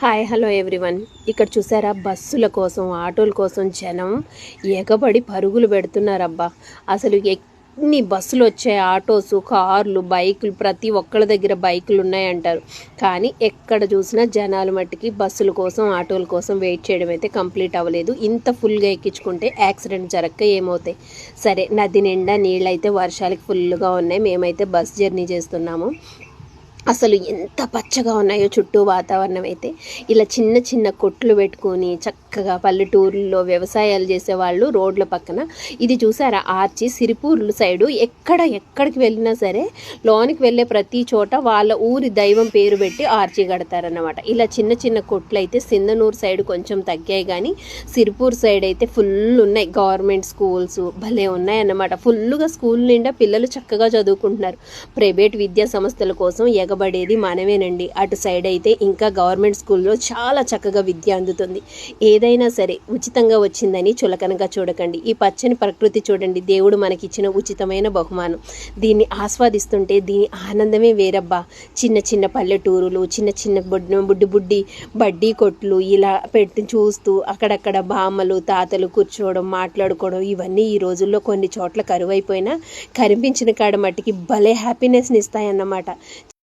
Hi hello everyone. ఇక్కడ చూసారా, బస్సుల కోసం ఆటోల కోసం జనం ఎగబడి పరుగులు పెడుతున్నారబ్బా. అసలు ఎన్ని బస్సులు వచ్చాయి, ఆటోసు, కార్లు, బైకులు, ప్రతి ఒక్కళ్ళ దగ్గర బైకులు ఉన్నాయంటారు. కానీ ఎక్కడ చూసినా జనాలు మట్టికి బస్సుల కోసం ఆటోల కోసం వెయిట్ చేయడం అయితే కంప్లీట్ అవ్వలేదు. ఇంత ఫుల్గా ఎక్కించుకుంటే యాక్సిడెంట్ జరగక ఏమవుతాయి. సరే, నది నిండా నీళ్ళైతే వర్షాలకి ఫుల్గా ఉన్నాయి. మేమైతే బస్ జర్నీ చేస్తున్నాము. అసలు ఎంత పచ్చగా ఉన్నాయో చుట్టూ వాతావరణం అయితే. ఇలా చిన్న చిన్న కొట్లు పెట్టుకొని చక్కగా పల్లెటూరుల్లో వ్యవసాయాలు చేసేవాళ్ళు రోడ్ల పక్కన. ఇది చూసారా, ఆర్చి సిరిపూర్లు సైడు ఎక్కడికి వెళ్ళినా సరే లోనికి వెళ్ళే ప్రతి చోట వాళ్ళ ఊరి దైవం పేరు పెట్టి ఆర్చి కడతారన్నమాట. ఇలా చిన్న చిన్న కొట్లు అయితే సింధనూరు సైడ్ కొంచెం తగ్గాయి, కానీ సిరిపూర్ సైడ్ అయితే ఫుల్ ఉన్నాయి. గవర్నమెంట్ స్కూల్స్ భలే ఉన్నాయన్నమాట. ఫుల్గా స్కూల్ నిండా పిల్లలు చక్కగా చదువుకుంటున్నారు. ప్రైవేట్ విద్యా సంస్థల కోసం ఎగబడేది మనమేనండి. అటు సైడ్ అయితే ఇంకా గవర్నమెంట్ స్కూల్లో చాలా చక్కగా విద్య అందుతుంది. ఏదైనా సరే ఉచితంగా వచ్చిందని చులకనగా చూడకండి. ఈ పచ్చని ప్రకృతి చూడండి, దేవుడు మనకిచ్చిన ఉచితమైన బహుమానం. దీన్ని ఆస్వాదిస్తుంటే దీని ఆనందమే వేరబ్బా. చిన్న చిన్న పల్లెటూరులు, చిన్న చిన్న బుడ్డి బడ్డీ కొట్లు ఇలా పెట్టి చూస్తూ అక్కడక్కడ బామ్మలు తాతలు కూర్చోవడం, మాట్లాడుకోవడం, ఇవన్నీ ఈ రోజుల్లో కొన్ని చోట్ల కరువైపోయినా కనిపించిన కాడ మట్టికి భలే హ్యాపీనెస్ని ఇస్తాయన్నమాట.